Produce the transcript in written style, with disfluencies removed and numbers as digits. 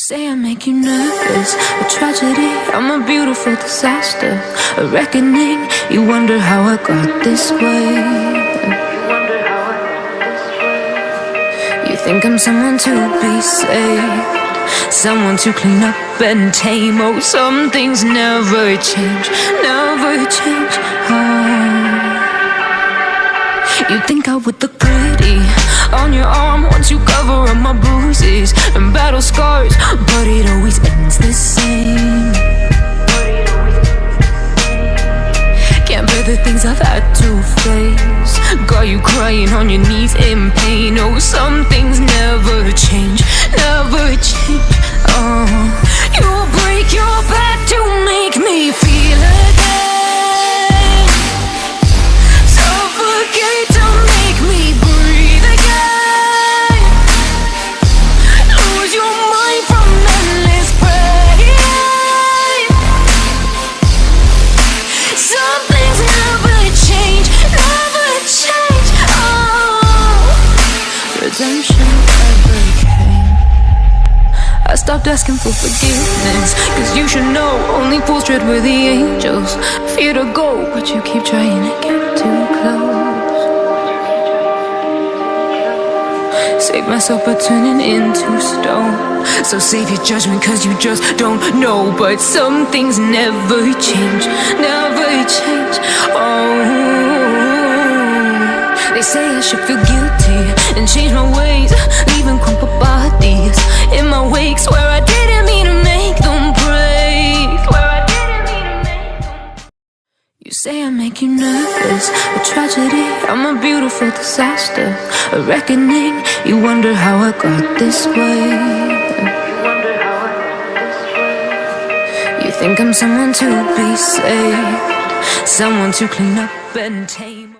say I make you nervous, a tragedy, I'm a beautiful disaster, a reckoning, you wonder how I got this way. You think I'm someone to be saved, someone to clean up and tame. Oh, some things never change, never change. Oh. You think I would look pretty on your arm once you cover up my bruises and battle scars, but it always ends the same. Can't bear the things I've had to face, got you crying on your knees in pain. Oh, some things never change, never change. Oh, you'll break your back to make me feel again, suffocate to make me breathe again, lose your mind from endless pain. Some things never change, never change. Oh, redemption never came. I stopped asking for forgiveness, cause you should know only fools tread with the angels. Fear to go, but you keep trying to get too close. Save myself by turning into stone, so save your judgment cause you just don't know. But some things never change, never change. Oh, they say I should feel guilty and change my ways, leaving crumpled bodies in my wake. Swear I didn't mean to make them break, swear I didn't mean to make them. You say I make you nervous, a tragedy, I'm a beautiful disaster, a reckoning, you wonder how I got this way. You think I'm someone to be saved, someone to clean up and tame.